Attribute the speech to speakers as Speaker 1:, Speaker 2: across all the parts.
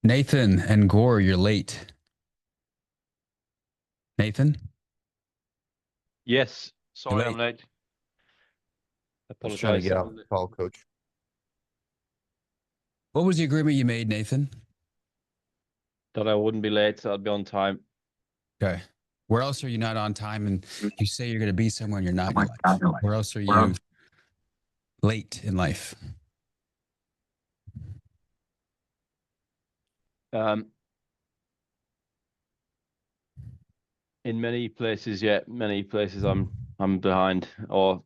Speaker 1: Nathan and Gore, you're late. Nathan,
Speaker 2: Yes,
Speaker 1: you're
Speaker 2: sorry I'm
Speaker 1: late.
Speaker 2: late.
Speaker 3: I was trying to
Speaker 2: Apologize.
Speaker 3: get off the call, coach.
Speaker 1: What was the agreement you made, Nathan?
Speaker 2: That I wouldn't be late, so I'd be on time.
Speaker 1: Okay. Where else are you not on time and you say you're going to be somewhere and you're not in your life? Where else are you late in life?
Speaker 2: Um, in many places, yeah, many places I'm behind or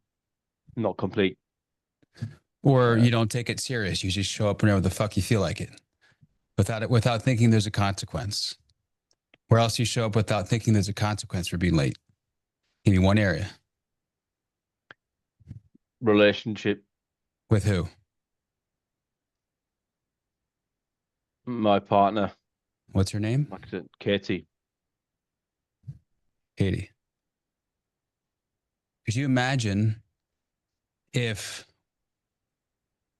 Speaker 2: not complete.
Speaker 1: Or you don't take it serious. You just show up whenever the fuck you feel like it without thinking there's a consequence. Where else you show up without thinking there's a consequence for being late? Give me one area.
Speaker 2: Relationship,
Speaker 1: With who?
Speaker 2: my partner,
Speaker 1: What's her name?
Speaker 2: like I said, Katie.
Speaker 1: Katie. Could you imagine if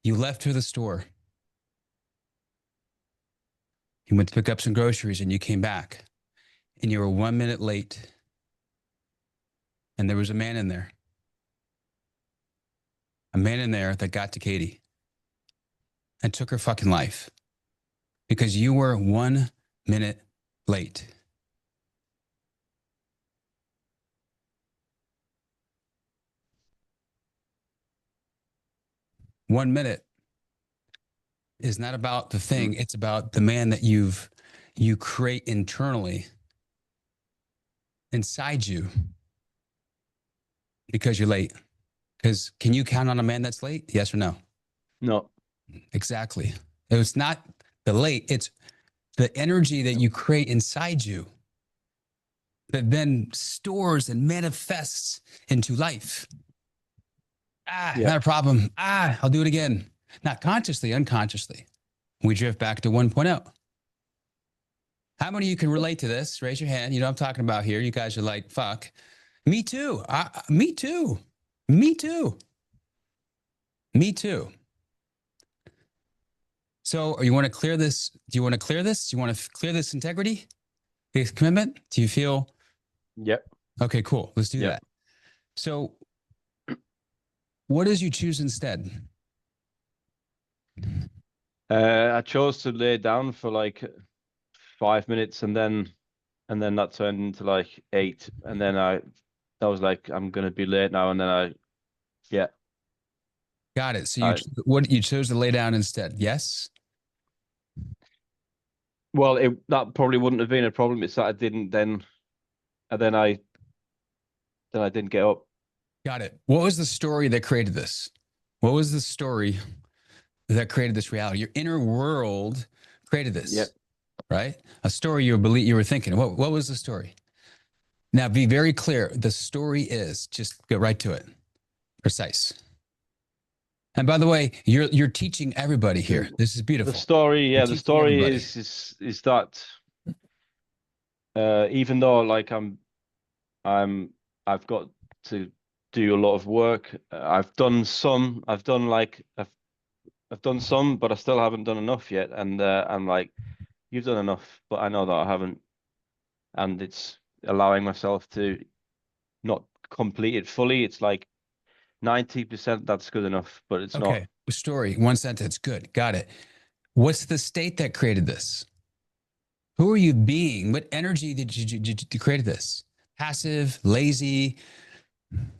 Speaker 1: you left for the store, you went to pick up some groceries and you came back and you were 1 minute late and there was a man in there that got to Katie and took her fucking life because you were 1 minute late. One minute is not about the thing. It's about the man that you create internally inside you because you're late. Because can you count on a man that's late? Yes or no?
Speaker 2: No,
Speaker 1: Exactly. It's not the late, it's the energy that you create inside you that then stores and manifests into life. Not a problem. I'll do it again. Not consciously, unconsciously. We drift back to 1.0. How many of you can relate to this? Raise your hand. You know what I'm talking about here. You guys are like, fuck. Me too. Me too. Me too. Me too. So you want to clear this? Do you want to clear this? Do you want to clear this integrity? This commitment? Do you feel?
Speaker 2: Yep.
Speaker 1: Okay, cool. Let's do that. So what did you choose instead?
Speaker 2: I chose to lay down for like 5 minutes and then that turned into like 8. And then I was like, I'm gonna be late now. And then
Speaker 1: Got it. So you chose to lay down instead? Yes.
Speaker 2: well, that probably wouldn't have been a problem. It's that I didn't then, and then I didn't get up.
Speaker 1: Got it. What was the story that created this? What was the story that created this reality? Your inner world created this.
Speaker 2: Yep.
Speaker 1: Right? A story you were thinking. What was the story? Now be very clear. The story is, just get right to it. Precise. And by the way, you're teaching everybody here. This is beautiful.
Speaker 2: The story is that even though like I've got to do a lot of work. I've done some, but I still haven't done enough yet. And I'm like, you've done enough, but I know that I haven't. And it's allowing myself to not complete it fully. It's like 90% that's good enough, but it's not.
Speaker 1: Okay. Story, one sentence. Good. Got it. What's the state that created this? Who are you being? What energy did you create this? Passive, lazy,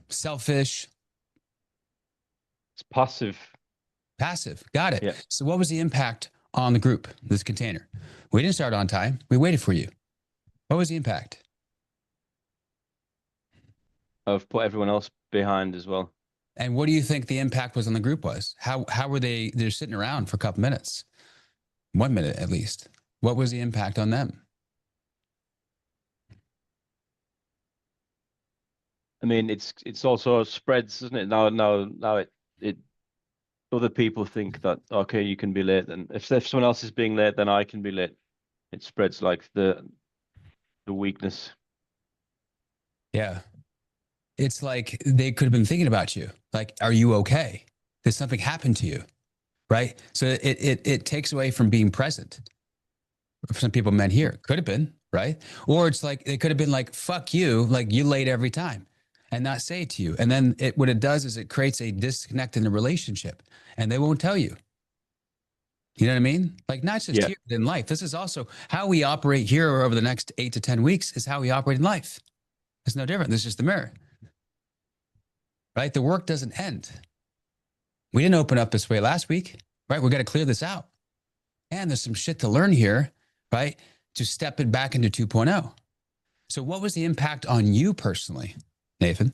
Speaker 1: selfish?
Speaker 2: It's passive.
Speaker 1: Passive. Got it.
Speaker 2: Yeah.
Speaker 1: So what was the impact on the group, this container? We didn't start on time. We waited for you. What was the impact?
Speaker 2: I've put everyone else behind as well.
Speaker 1: And what do you think the impact was on the group was? How were they're sitting around for a couple minutes? 1 minute at least. What was the impact on them?
Speaker 2: I mean, it's also spreads, isn't it? Now it other people think that, okay, you can be late, and if someone else is being late, then I can be late. It spreads like the weakness.
Speaker 1: Yeah. It's like they could have been thinking about you. Like, are you okay? Did something happen to you? Right? So it takes away from being present. some people meant here. Could have been, right? Or it's like, it could have been like, fuck you, like you late every time and not say it to you. And then what it does is it creates a disconnect in the relationship and they won't tell you. You know what I mean? Like not just here in life. This is also how we operate here over the next 8 to 10 weeks is how we operate in life. It's no different. This is just the mirror, right? The work doesn't end. We didn't open up this way last week, right? We got to clear this out. And there's some shit to learn here, right? To step it back into 2.0. So what was the impact on you personally, Nathan?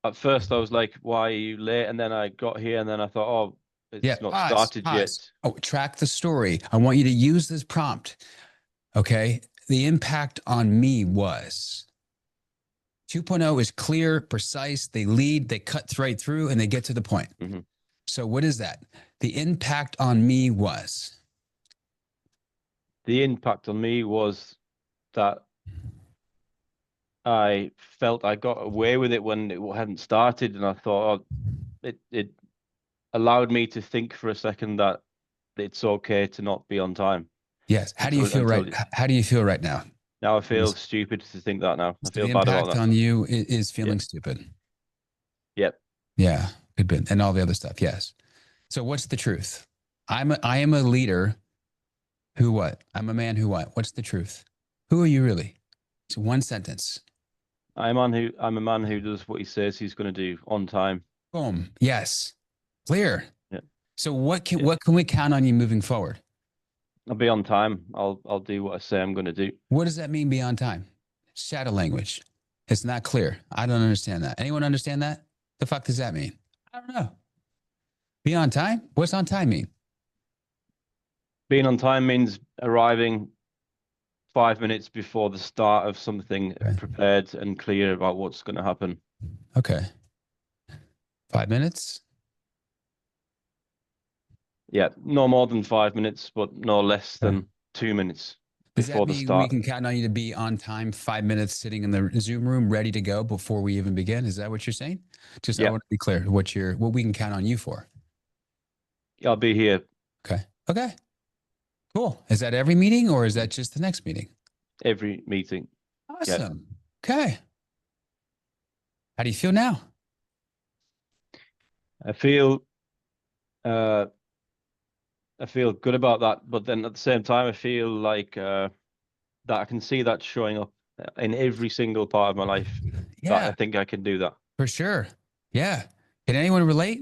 Speaker 2: At first I was like, why are you late? And then I got here and then I thought, oh, it's not started yet.
Speaker 1: Oh, track the story. I want you to use this prompt. Okay. The impact on me was 2.0 is clear, precise. They lead, they cut right through and they get to the point.
Speaker 2: Mm-hmm.
Speaker 1: So what is that? The impact on me was?
Speaker 2: The impact on me was that I felt I got away with it when it hadn't started. And I thought it allowed me to think for a second that it's okay to not be on time.
Speaker 1: Yes. How do you feel right? How do you feel right now?
Speaker 2: Now I feel stupid to think that now. I feel
Speaker 1: the
Speaker 2: bad about
Speaker 1: impact
Speaker 2: that.
Speaker 1: on you is feeling stupid.
Speaker 2: Yep.
Speaker 1: Yeah. Could be. And all the other stuff. Yes. So what's the truth? I am a leader who what? I'm a man who what? What's the truth? Who are you really? It's one sentence.
Speaker 2: I'm a man who does what he says he's going to do on time.
Speaker 1: Boom. Yes. Clear.
Speaker 2: Yeah.
Speaker 1: So what can we count on you moving forward?
Speaker 2: I'll be on time. I'll do what I say I'm going to do.
Speaker 1: What does that mean, be on time? Shadow language. It's not clear. I don't understand that. Anyone understand that? The fuck does that mean? I don't know. Be on time? What's on time mean?
Speaker 2: Being on time means arriving 5 minutes before the start of something, prepared and clear about what's going to happen.
Speaker 1: Okay. 5 minutes?
Speaker 2: Yeah, no more than 5 minutes, but no less than 2 minutes before the start.
Speaker 1: We can count on you to be on time 5 minutes sitting in the Zoom room ready to go before we even begin? Is that what you're saying? Just I want to be clear what we can count on you for.
Speaker 2: I'll be here.
Speaker 1: Okay. Okay. Cool. Is that every meeting or is that just the next meeting?
Speaker 2: Every meeting.
Speaker 1: Awesome. Okay. How do you feel now?
Speaker 2: I feel good about that, but then at the same time, I feel like that I can see that showing up in every single part of my life.
Speaker 1: Yeah,
Speaker 2: that I think I can do that
Speaker 1: for sure. Yeah. Can anyone relate?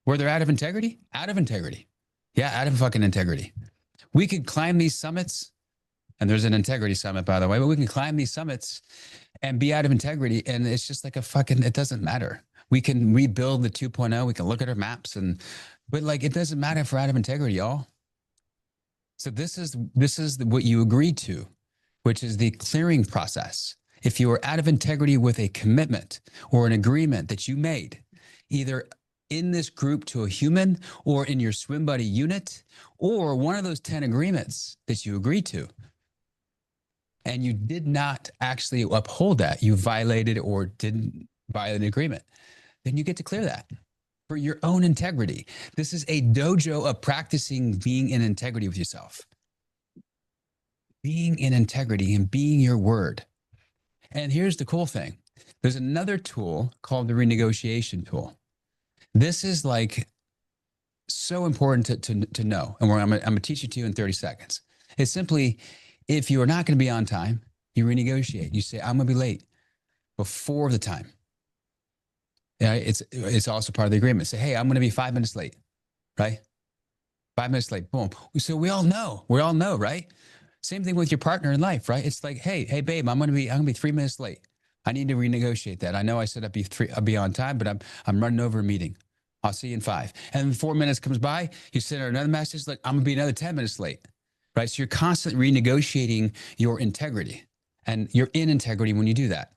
Speaker 1: Where they're out of integrity? Out of integrity. Yeah, out of fucking integrity. We could climb these summits, and there's an integrity summit, by the way, but we can climb these summits and be out of integrity, and it's just like it doesn't matter. We can rebuild the 2.0. We can look at our maps but like, it doesn't matter if we're out of integrity, y'all. So this is what you agreed to, which is the clearing process. If you are out of integrity with a commitment or an agreement that you made, either in this group to a human or in your swim buddy unit, or one of those 10 agreements that you agreed to, and you did not actually uphold that, you violated or didn't violate an agreement, then you get to clear that for your own integrity. This is a dojo of practicing being in integrity with yourself. Being in integrity and being your word. And here's the cool thing. There's another tool called the renegotiation tool. This is like so important to know. And I'm going to teach it to you in 30 seconds. It's simply, if you are not going to be on time, you renegotiate. You say, I'm going to be late before the time. Yeah, it's also part of the agreement. Say, hey, I'm going to be 5 minutes late, right? 5 minutes late, boom. So we all know, right? Same thing with your partner in life, right? It's like, hey, babe, I'm going to be 3 minutes late. I need to renegotiate that. I know I said I'll be on time, but I'm running over a meeting. I'll see you in 5. And then 4 minutes comes by, you send her another message like, I'm going to be another 10 minutes late, right? So you're constantly renegotiating your integrity, and you're in integrity when you do that.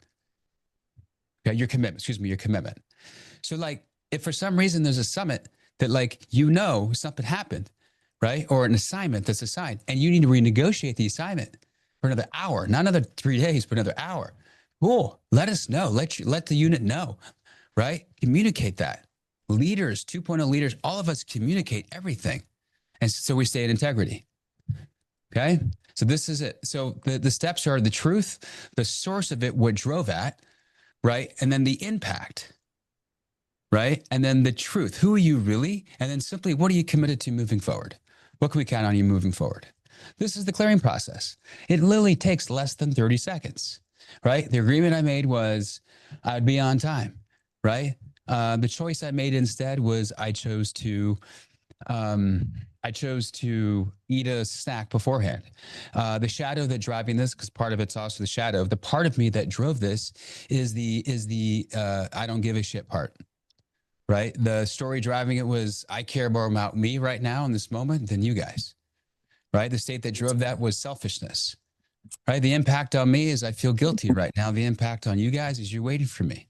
Speaker 1: Okay, your commitment. So like, if for some reason there's a summit that something happened, right? Or an assignment that's assigned, and you need to renegotiate the assignment for another hour, not another 3 days, but another hour. Cool. Let us know. Let the unit know, right? Communicate that. Leaders, 2.0 leaders, all of us communicate everything. And so we stay in integrity. Okay. So this is it. So the steps are the truth, the source of it, what drove at, right? And then the impact, right? And then the truth. Who are you really? And then simply, what are you committed to moving forward? What can we count on you moving forward? This is the clearing process. It literally takes less than 30 seconds, right? The agreement I made was I'd be on time, right? The choice I made instead was I chose to eat a snack beforehand. The shadow that driving this, because part of it's also the shadow. The part of me that drove this is the I don't give a shit part, right? The story driving it was I care more about me right now in this moment than you guys, right? The state that drove that was selfishness, right? The impact on me is I feel guilty right now. The impact on you guys is you're waiting for me,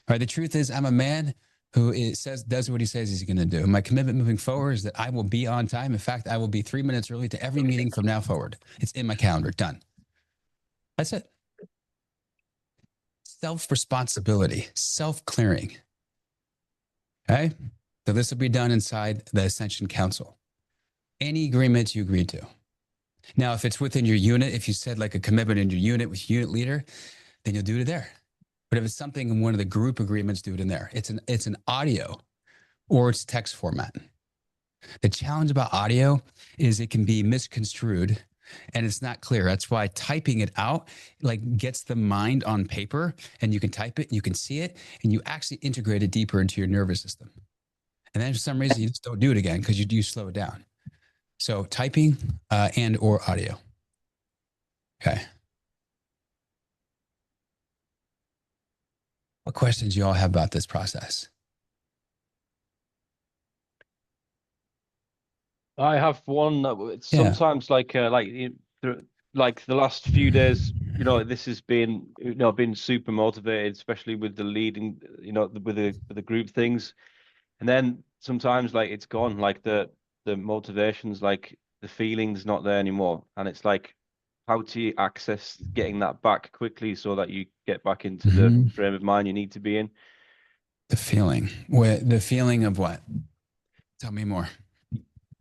Speaker 1: right? The truth is I'm a man who does what he says he's going to do. My commitment moving forward is that I will be on time. In fact, I will be 3 minutes early to every meeting from now forward. It's in my calendar. Done. That's it. Self-responsibility, self-clearing. Okay. So this will be done inside the Ascension Council. Any agreements you agreed to. Now, if it's within your unit, if you said like a commitment in your unit with unit leader, then you'll do it there. But if it's something in one of the group agreements, do it in there. It's an audio or it's text format. The challenge about audio is it can be misconstrued and it's not clear. That's why typing it out like gets the mind on paper, and you can type it, and you can see it, and you actually integrate it deeper into your nervous system. And then for some reason you just don't do it again because you do slow it down. So typing and or audio. Okay. What questions do you all have about this process?
Speaker 2: I have one that it's
Speaker 1: Yeah.
Speaker 2: sometimes like the last few days, this has been been super motivated, especially with the leading, with the group things, and then sometimes like it's gone, like the motivation's like the feeling's not there anymore, and it's like how to access getting that back quickly so that you get back into the frame of mind you need to be in.
Speaker 1: The feeling. The feeling of what? Tell me more.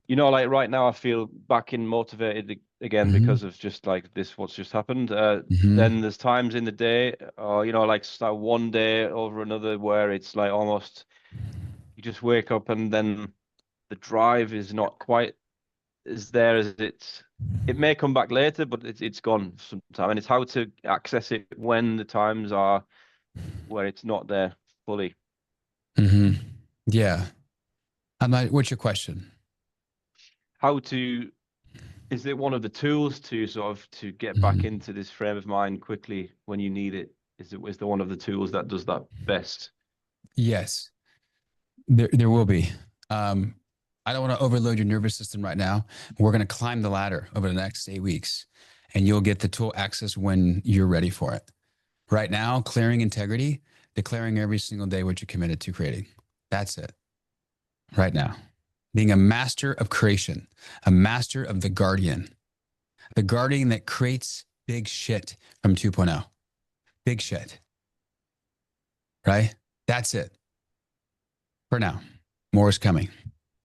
Speaker 2: Like right now I feel back in motivated again because of just like what's just happened. Then there's times in the day, or like one day over another where it's like almost you just wake up and then the drive is not quite as there as it may come back later, but it's gone sometime, and it's how to access it when the times are where it's not there fully.
Speaker 1: Yeah. What's your question?
Speaker 2: Is it one of the tools to sort of to get back into this frame of mind quickly when you need it? Is there one of the tools that does that best?
Speaker 1: Yes, there will be. I don't want to overload your nervous system right now. We're going to climb the ladder over the next 8 weeks, and you'll get the tool access when you're ready for it. Right now, clearing integrity, declaring every single day what you're committed to creating. That's it. Right now, being a master of creation, a master of the guardian that creates big shit from 2.0. Big shit. Right? That's it. For now, more is coming.